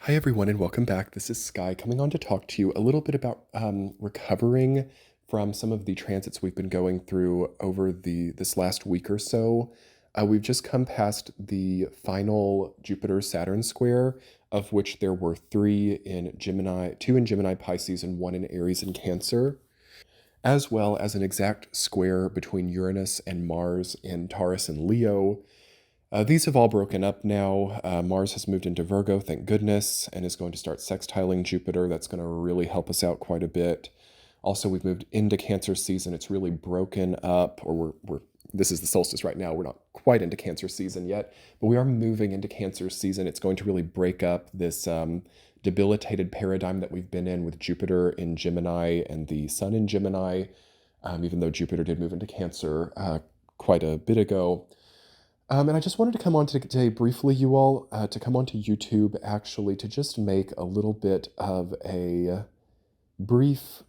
Hi, everyone, and welcome back. This is Sky coming on to talk to you a little bit about recovering from some of the transits we've been going through over this last week or so. We've just come past the final Jupiter-Saturn square, of which there were three in Gemini, two in Gemini, Pisces, and one in Aries and Cancer, as well as an exact square between Uranus and Mars in Taurus and Leo. These have all broken up now. Mars has moved into Virgo, thank goodness, and is going to start sextiling Jupiter. That's going to really help us out quite a bit. Also, we've moved into Cancer season. It's really broken up, or this is the solstice right now. We're not quite into Cancer season yet, but we are moving into Cancer season. It's going to really break up this debilitated paradigm that we've been in with Jupiter in Gemini and the Sun in Gemini, even though Jupiter did move into Cancer quite a bit ago. And I just wanted to come on today briefly, you all, to come onto YouTube actually to just make a little bit of a brief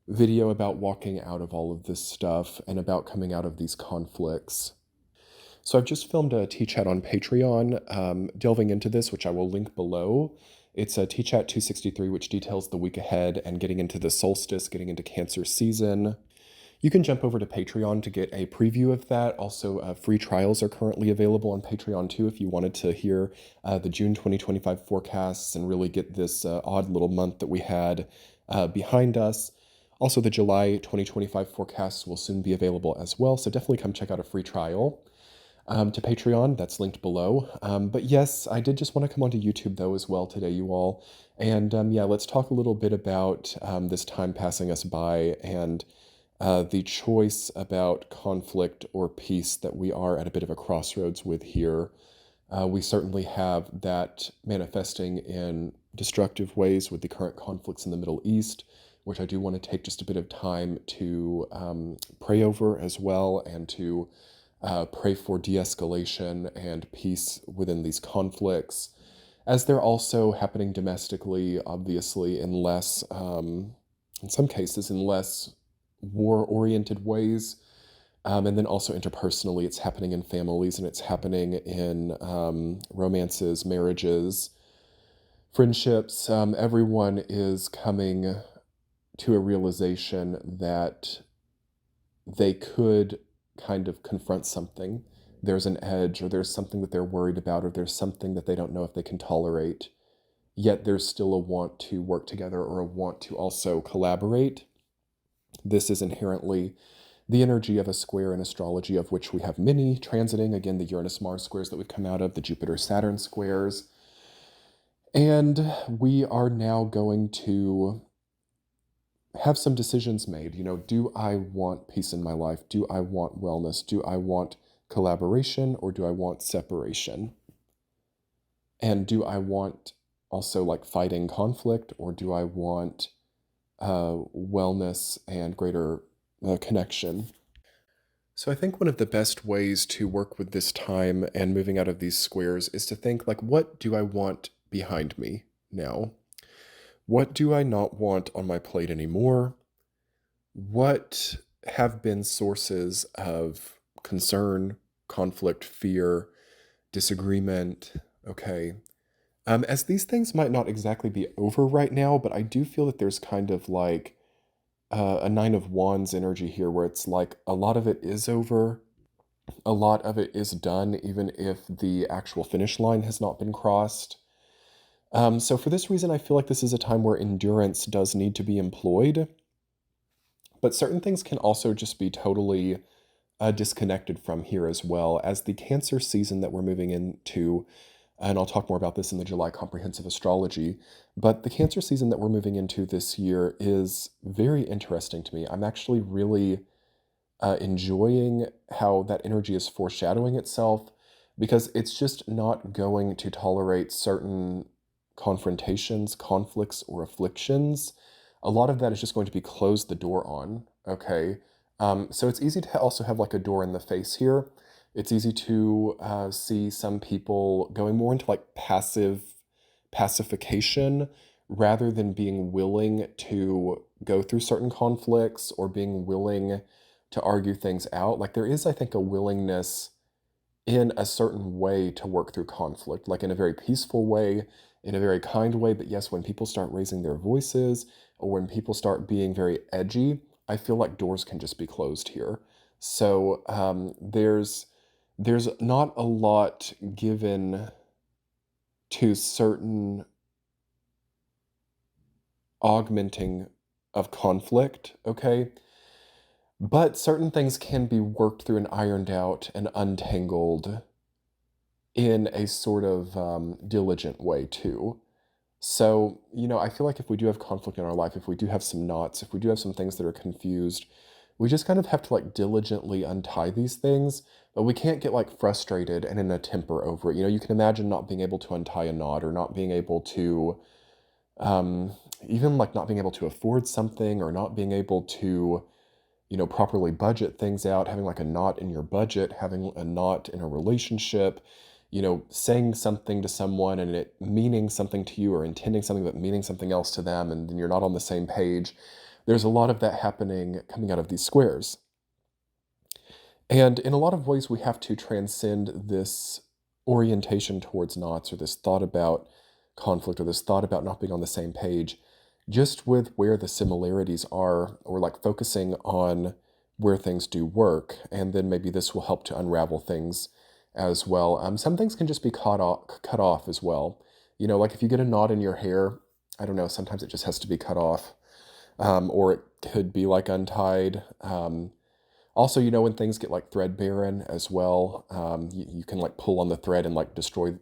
video about walking out of all of this stuff and about coming out of these conflicts. So I've just filmed a T-Chat on Patreon delving into this, which I will link below. It's a T-Chat 263, which details the week ahead and getting into the solstice, getting into Cancer season. You can jump over to Patreon to get a preview of that. Also, free trials are currently available on Patreon too if you wanted to hear the June 2025 forecasts and really get this odd little month that we had behind us. Also, the July 2025 forecasts will soon be available as well, so definitely come check out a free trial. To Patreon, that's linked below. But yes, I did just want to come onto YouTube though as well today, you all. And yeah, let's talk a little bit about this time passing us by and the choice about conflict or peace that we are at a bit of a crossroads with here. We certainly have that manifesting in destructive ways with the current conflicts in the Middle East, which I do want to take just a bit of time to pray over as well and to pray for de-escalation and peace within these conflicts, as they're also happening domestically, obviously, in less, in some cases, in less war-oriented ways. And then also interpersonally, it's happening in families and it's happening in romances, marriages, friendships. Everyone is coming to a realization that they could kind of confront something. There's an edge, or there's something that they're worried about, or there's something that they don't know if they can tolerate. Yet there's still a want to work together or a want to also collaborate. This is inherently the energy of a square in astrology, of which we have many transiting. Again, the Uranus-Mars squares that we've come out of, the Jupiter-Saturn squares. And we are now going to have some decisions made. You know, do I want peace in my life? Do I want wellness? Do I want collaboration or do I want separation? And do I want also like fighting conflict, or do I want wellness and greater connection? So I think one of the best ways to work with this time and moving out of these squares is to think like, what do I want behind me now? What do I not want on my plate anymore? What have been sources of concern, conflict, fear, disagreement? Okay. As these things might not exactly be over right now, but I do feel that there's kind of like a Nine of Wands energy here where it's like a lot of it is over, a lot of it is done, even if the actual finish line has not been crossed. So for this reason, I feel like this is a time where endurance does need to be employed, but certain things can also just be totally disconnected from here as well, as the Cancer season that we're moving into. And I'll talk more about this in the July Comprehensive Astrology. But the Cancer season that we're moving into this year is very interesting to me. I'm actually really enjoying how that energy is foreshadowing itself, because it's just not going to tolerate certain confrontations, conflicts, or afflictions. A lot of that is just going to be closed the door on, okay? So it's easy to also have like a door in the face here. It's easy to see some people going more into like pacification rather than being willing to go through certain conflicts or being willing to argue things out. Like there is, I think, a willingness in a certain way to work through conflict, like in a very peaceful way, in a very kind way. But yes, when people start raising their voices or when people start being very edgy, I feel like doors can just be closed here. So there's not a lot given to certain augmenting of conflict, okay? But certain things can be worked through and ironed out and untangled in a sort of diligent way too. So, I feel like if we do have conflict in our life, if we do have some knots, if we do have some things that are confused, we just kind of have to like diligently untie these things, but we can't get like frustrated and in a temper over it. You can imagine not being able to untie a knot or not being able to, um, even like not being able to afford something or not being able to, properly budget things out, having like a knot in your budget, having a knot in a relationship, saying something to someone and it meaning something to you or intending something but meaning something else to them, and then you're not on the same page. There's a lot of that happening coming out of these squares. And in a lot of ways, we have to transcend this orientation towards knots or this thought about conflict or this thought about not being on the same page, just with where the similarities are, or like focusing on where things do work. And then maybe this will help to unravel things as well. Some things can just be cut off as well. Like if you get a knot in your hair, I don't know, sometimes it just has to be cut off. Or it could be like untied. Also, when things get like threadbare as well, you can like pull on the thread and like destroy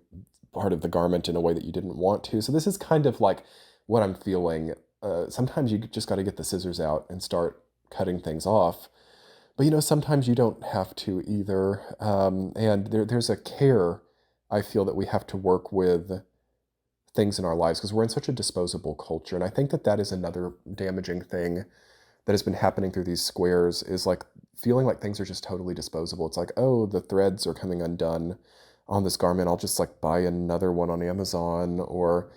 part of the garment in a way that you didn't want to. So this is kind of like what I'm feeling. Sometimes you just got to get the scissors out and start cutting things off. But sometimes you don't have to either. And there's a care I feel that we have to work with things in our lives because we're in such a disposable culture. And I think that that is another damaging thing that has been happening through these squares, is like feeling like things are just totally disposable. It's like, oh, the threads are coming undone on this garment. I'll just like buy another one on Amazon. Or,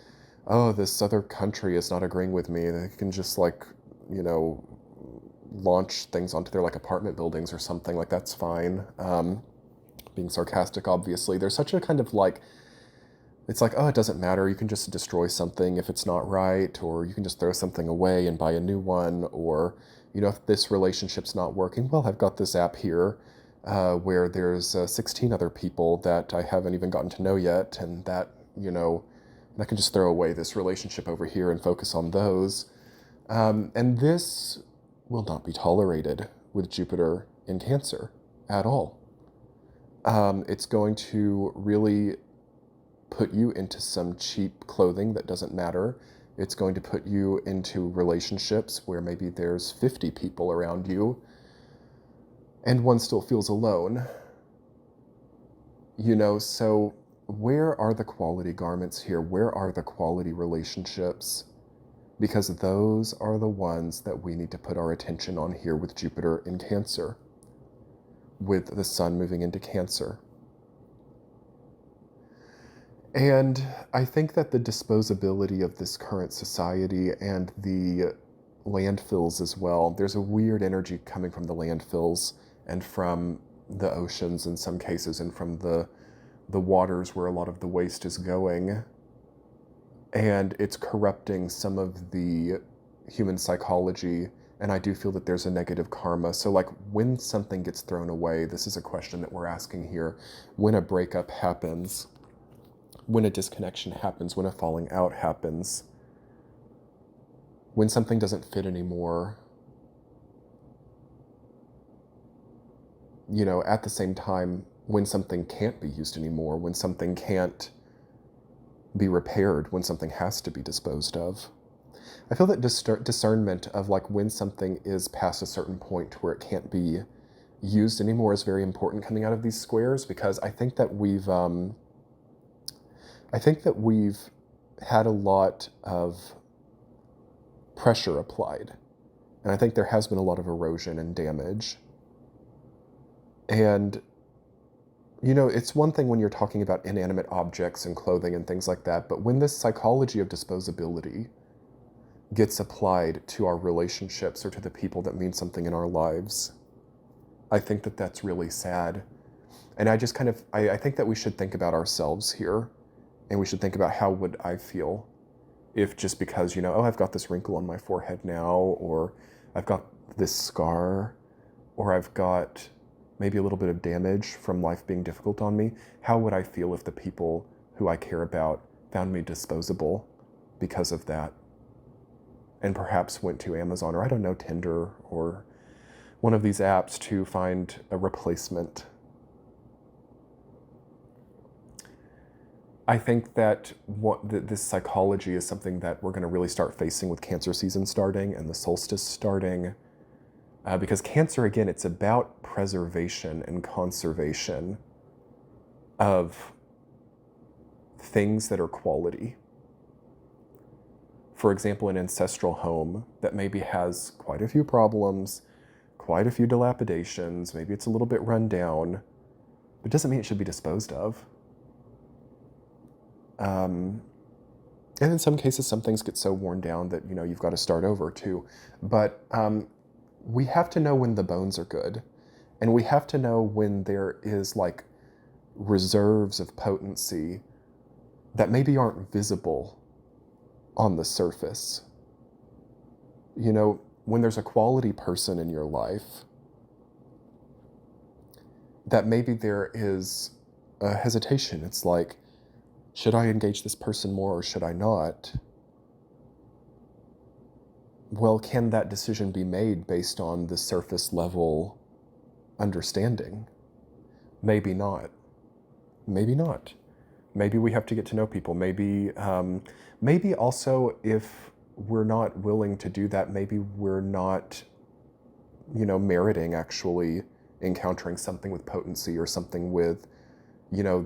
oh, this other country is not agreeing with me. They can just like, launch things onto their like apartment buildings or something. Like, that's fine. Being sarcastic, obviously. There's such a kind of like, it's like, oh, it doesn't matter. You can just destroy something if it's not right, or you can just throw something away and buy a new one. Or, if this relationship's not working, well, I've got this app here where there's 16 other people that I haven't even gotten to know yet, and that, and I can just throw away this relationship over here and focus on those. And this will not be tolerated with Jupiter in Cancer at all. It's going to really put you into some cheap clothing that doesn't matter. It's going to put you into relationships where maybe there's 50 people around you and one still feels alone. So where are the quality garments here? Where are the quality relationships? Because those are the ones that we need to put our attention on here with Jupiter in Cancer, with the Sun moving into Cancer. And I think that the disposability of this current society and the landfills as well, there's a weird energy coming from the landfills and from the oceans in some cases, and from the waters where a lot of the waste is going. And it's corrupting some of the human psychology. And I do feel that there's a negative karma. So like when something gets thrown away, this is a question that we're asking here. When a breakup happens, when a disconnection happens, when a falling out happens, when something doesn't fit anymore, at the same time, when something can't be used anymore, when something can't be repaired, when something has to be disposed of. I feel that discernment of like when something is past a certain point where it can't be used anymore is very important coming out of these squares, because I think that we've had a lot of pressure applied. And I think there has been a lot of erosion and damage. And, it's one thing when you're talking about inanimate objects and clothing and things like that, but when this psychology of disposability gets applied to our relationships or to the people that mean something in our lives, I think that that's really sad. And I just I think that we should think about ourselves here And we should think about, how would I feel if just because, oh, I've got this wrinkle on my forehead now, or I've got this scar, or I've got maybe a little bit of damage from life being difficult on me, how would I feel if the people who I care about found me disposable because of that? And perhaps went to Amazon, or I don't know, Tinder, or one of these apps to find a replacement. I think that this psychology is something that we're going to really start facing with Cancer season starting and the solstice starting. Because Cancer, again, it's about preservation and conservation of things that are quality. For example, an ancestral home that maybe has quite a few problems, quite a few dilapidations, maybe it's a little bit run down, but doesn't mean it should be disposed of. And in some cases, some things get so worn down that, you've got to start over too. But we have to know when the bones are good. And we have to know when there is like reserves of potency that maybe aren't visible on the surface. When there's a quality person in your life, that maybe there is a hesitation. It's like, should I engage this person more or should I not? Well, can that decision be made based on the surface level understanding? Maybe not. Maybe not. Maybe we have to get to know people. Maybe also, if we're not willing to do that, maybe we're not, meriting actually encountering something with potency or something with,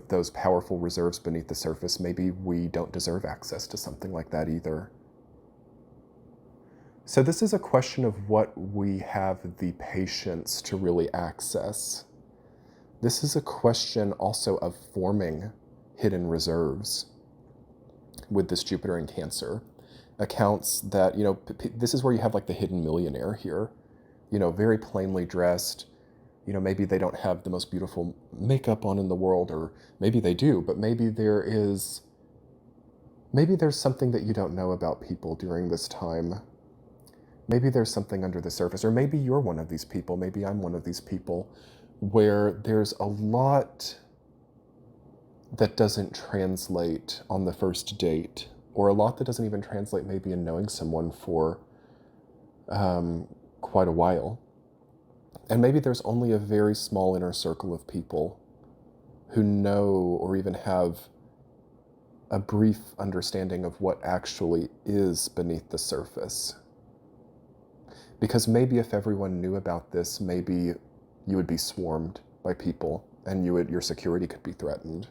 those powerful reserves beneath the surface. Maybe we don't deserve access to something like that either. So this is a question of what we have the patience to really access. This is a question also of forming hidden reserves with this Jupiter in Cancer. Accounts that, this is where you have like the hidden millionaire here, very plainly dressed. Maybe they don't have the most beautiful makeup on in the world, or maybe they do, but maybe there's something that you don't know about people during this time. Maybe there's something under the surface, or maybe you're one of these people, maybe I'm one of these people, where there's a lot that doesn't translate on the first date, or a lot that doesn't even translate maybe in knowing someone for quite a while. And maybe there's only a very small inner circle of people who know or even have a brief understanding of what actually is beneath the surface. Because maybe if everyone knew about this, maybe you would be swarmed by people and your security could be threatened.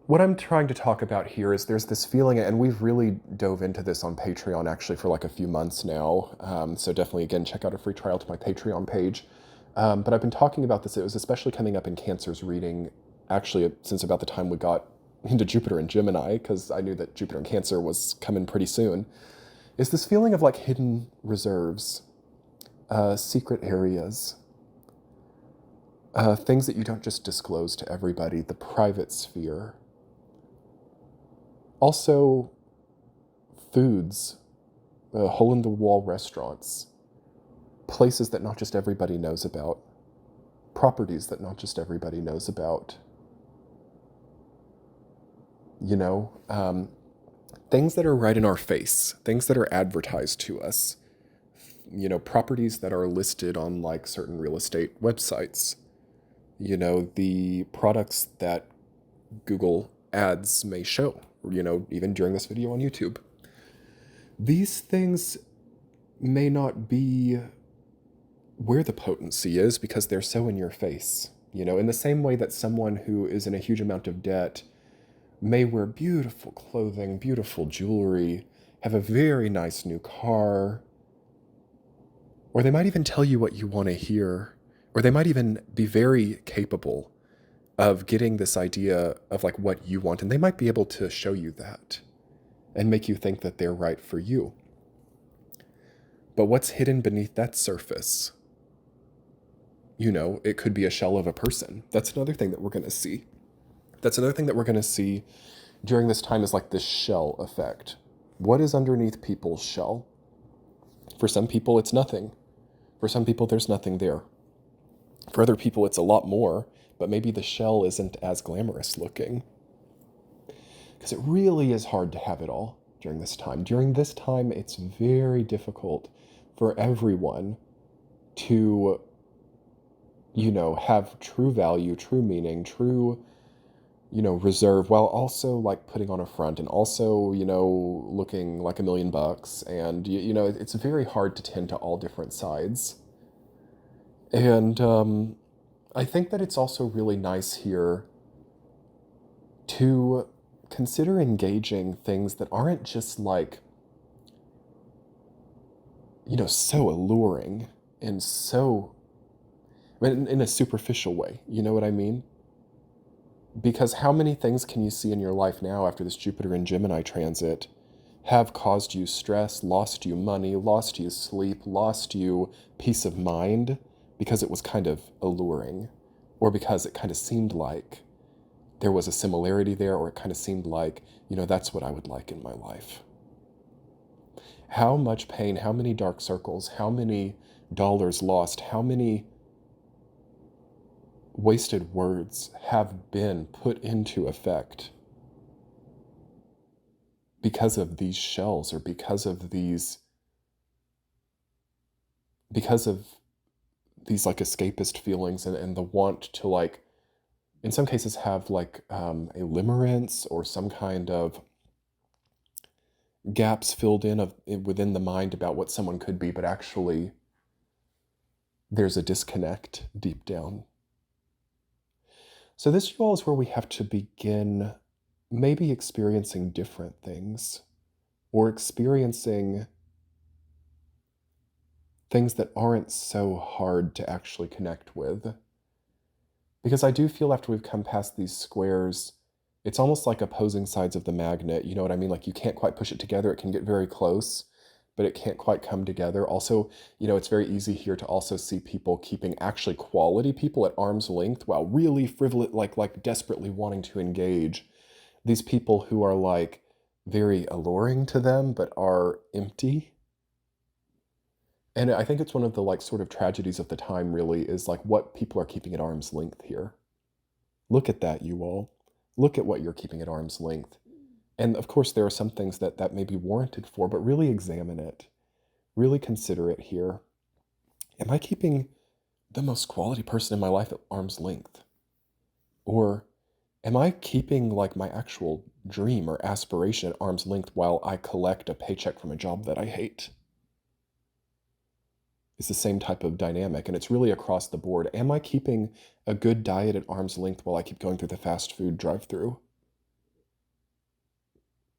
What I'm trying to talk about here is there's this feeling, and we've really dove into this on Patreon actually for like a few months now. So definitely, again, check out a free trial to my Patreon page. But I've been talking about this. It was especially coming up in Cancer's reading, actually, since about the time we got into Jupiter and Gemini, because I knew that Jupiter and Cancer was coming pretty soon, is this feeling of like hidden reserves, secret areas, things that you don't just disclose to everybody, the private sphere. Also, foods, hole-in-the-wall restaurants, places that not just everybody knows about, properties that not just everybody knows about. Things that are right in our face, things that are advertised to us, properties that are listed on like certain real estate websites, the products that Google ads may show, even during this video on YouTube. These things may not be where the potency is because they're so in your face. In the same way that someone who is in a huge amount of debt may wear beautiful clothing, beautiful jewelry, have a very nice new car, or they might even tell you what you want to hear, or they might even be very capable of getting this idea of like what you want, and they might be able to show you that and make you think that they're right for you. But what's hidden beneath that surface? It could be a shell of a person. That's another thing that we're going to see. That's another thing that we're going to see during this time is like this shell effect. What is underneath people's shell? For some people, it's nothing. For some people, there's nothing there. For other people, it's a lot more, but maybe the shell isn't as glamorous looking. Because it really is hard to have it all during this time. During this time, it's very difficult for everyone to, have true value, true meaning, true, reserve, while also like putting on a front and also, looking like $1,000,000. And, it's very hard to tend to all different sides. And I think that it's also really nice here to consider engaging things that aren't just like, so alluring and so, I mean, in a superficial way, you know what I mean? Because how many things can you see in your life now after this Jupiter and Gemini transit have caused you stress, lost you money, lost you sleep, lost you peace of mind because it was kind of alluring, or because it kind of seemed like there was a similarity there, or it kind of seemed like, that's what I would like in my life. How much pain, how many dark circles, how many dollars lost, how many wasted words have been put into effect because of these shells, or because of these like escapist feelings, and the want to like, in some cases, have like a limerence or some kind of gaps filled in within the mind about what someone could be, but actually there's a disconnect deep down. So this, you all, is where we have to begin maybe experiencing different things, or experiencing things that aren't so hard to actually connect with. Because I do feel after we've come past these squares, it's almost like opposing sides of the magnet, you know what I mean? Like you can't quite push it together, it can get very close, but it can't quite come together. Also, it's very easy here to also see people keeping actually quality people at arm's length while really frivolous, like desperately wanting to engage. These people who are like very alluring to them, but are empty. And I think it's one of the like sort of tragedies of the time, really, is like what people are keeping at arm's length here. Look at that, you all. Look at what you're keeping at arm's length. And of course, there are some things that may be warranted for, but really examine it. Really consider it here. Am I keeping the most quality person in my life at arm's length? Or am I keeping like my actual dream or aspiration at arm's length while I collect a paycheck from a job that I hate? It's the same type of dynamic, and it's really across the board. Am I keeping a good diet at arm's length while I keep going through the fast food drive-through?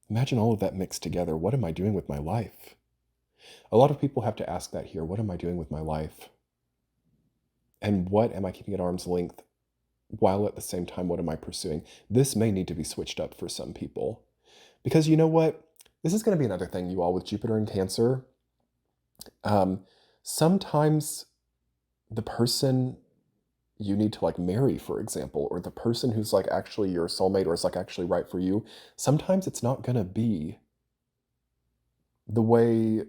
Imagine all of that mixed together. What am I doing with my life? A lot of people have to ask that here. What am I doing with my life? And what am I keeping at arm's length while at the same time, what am I pursuing? This may need to be switched up for some people. Because you know what? This is going to be another thing, you all, with Jupiter in Cancer. Sometimes the person you need to like marry, for example, or the person who's like actually your soulmate or is like actually right for you, sometimes it's not going to be the way,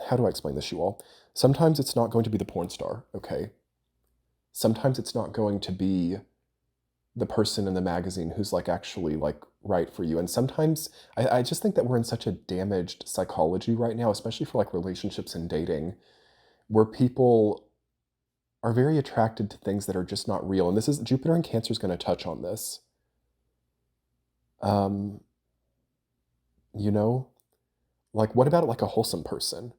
how do I explain this, you all? Sometimes it's not going to be the porn star, okay? Sometimes it's not going to be the person in the magazine who's like actually like right for you. And sometimes I just think that we're in such a damaged psychology right now, especially for like relationships and dating, where people are very attracted to things that are just not real. And this is, Jupiter in Cancer is going to touch on this. Like what about like a wholesome person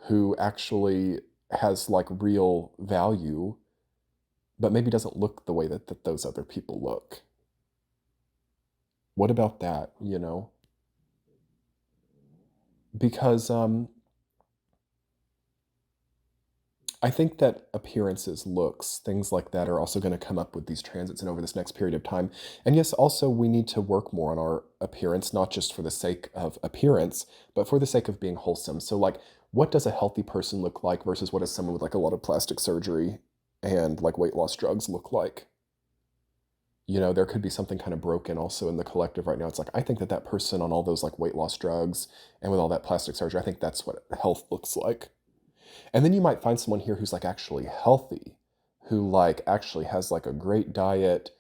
who actually has like real value, but maybe doesn't look the way that those other people look? What about that, Because I think that appearances, looks, things like that are also going to come up with these transits and over this next period of time. And yes, also we need to work more on our appearance, not just for the sake of appearance, but for the sake of being wholesome. So like, what does a healthy person look like versus what does someone with like a lot of plastic surgery and like weight loss drugs look like? there could be something kind of broken also in the collective right now. It's like, I think that that person on all those like weight loss drugs and with all that plastic surgery, I think that's what health looks like. And then you might find someone here who's like actually healthy, who like actually has like a great diet.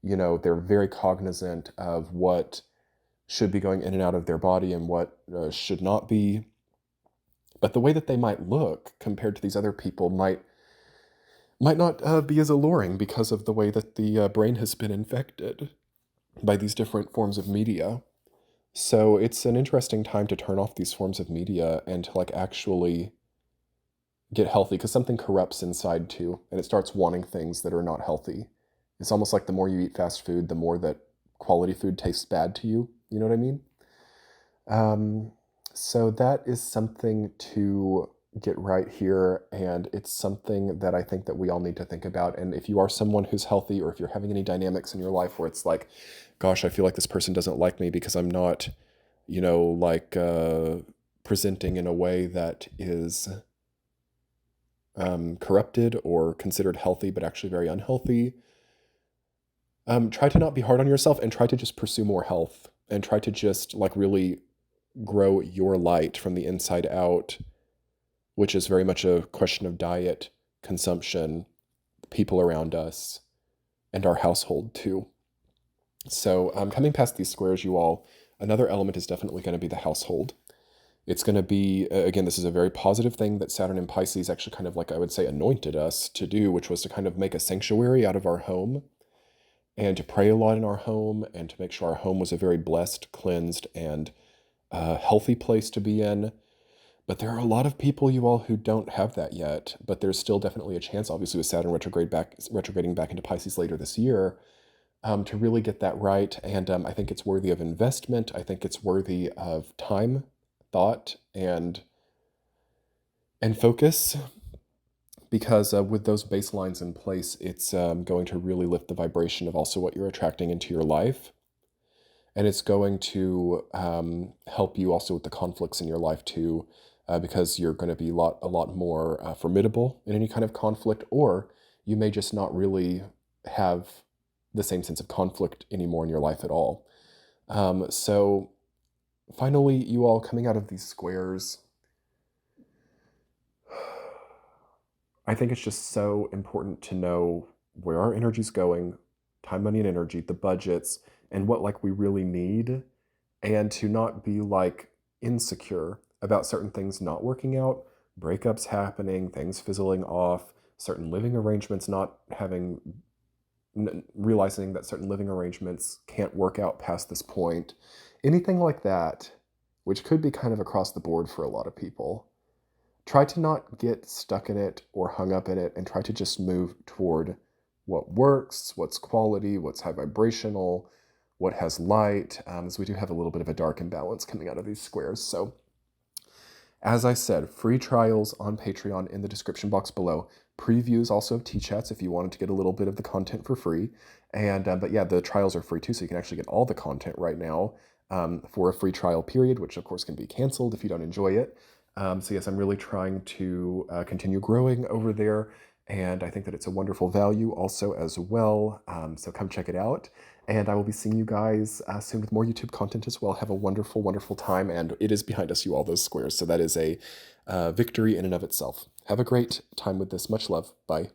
They're very cognizant of what should be going in and out of their body and what should not be. But the way that they might look compared to these other people might not be as alluring because of the way that the brain has been infected by these different forms of media. So it's an interesting time to turn off these forms of media and to like actually get healthy, because something corrupts inside too, and it starts wanting things that are not healthy. It's almost like the more you eat fast food, the more that quality food tastes bad to you. You know what I mean? So that is something to get right here, and it's something that I think that we all need to think about. And if you are someone who's healthy, or if you're having any dynamics in your life where it's like, gosh, I feel like this person doesn't like me because I'm not, like presenting in a way that is corrupted or considered healthy but actually very unhealthy, try to not be hard on yourself and try to just pursue more health and try to just like really grow your light from the inside out, which is very much a question of diet, consumption, people around us, and our household too. So coming past these squares, you all, another element is definitely going to be the household. It's going to be, again, this is a very positive thing that Saturn in Pisces actually kind of like, I would say, anointed us to do, which was to kind of make a sanctuary out of our home and to pray a lot in our home and to make sure our home was a very blessed, cleansed, and healthy place to be in. But there are a lot of people, you all, who don't have that yet, but there's still definitely a chance, obviously with Saturn retrograding back into Pisces later this year, to really get that right. And I think it's worthy of investment. I think it's worthy of time, thought, and focus, because with those baselines in place, it's going to really lift the vibration of also what you're attracting into your life. And it's going to help you also with the conflicts in your life too, because you're going to be a lot more formidable in any kind of conflict, or you may just not really have the same sense of conflict anymore in your life at all. So finally, you all, coming out of these squares, I think it's just so important to know where our energy's going, time, money, and energy, the budgets, and what like we really need, and to not be like insecure about certain things not working out, breakups happening, things fizzling off, certain living arrangements not having, realizing that certain living arrangements can't work out past this point. Anything like that, which could be kind of across the board for a lot of people. Try to not get stuck in it or hung up in it, and try to just move toward what works, what's quality, what's high vibrational, what has light, as we do have a little bit of a dark imbalance coming out of these squares. So as I said, free trials on Patreon in the description box below. Previews also of T-chats if you wanted to get a little bit of the content for free. And but yeah, the trials are free too, so you can actually get all the content right now for a free trial period, which of course can be canceled if you don't enjoy it. So yes, I'm really trying to continue growing over there, and I think that it's a wonderful value also as well. So come check it out, and I will be seeing you guys soon with more YouTube content as well. Have a wonderful, wonderful time, and it is behind us, you all, those squares. So that is a victory in and of itself. Have a great time with this. Much love. Bye.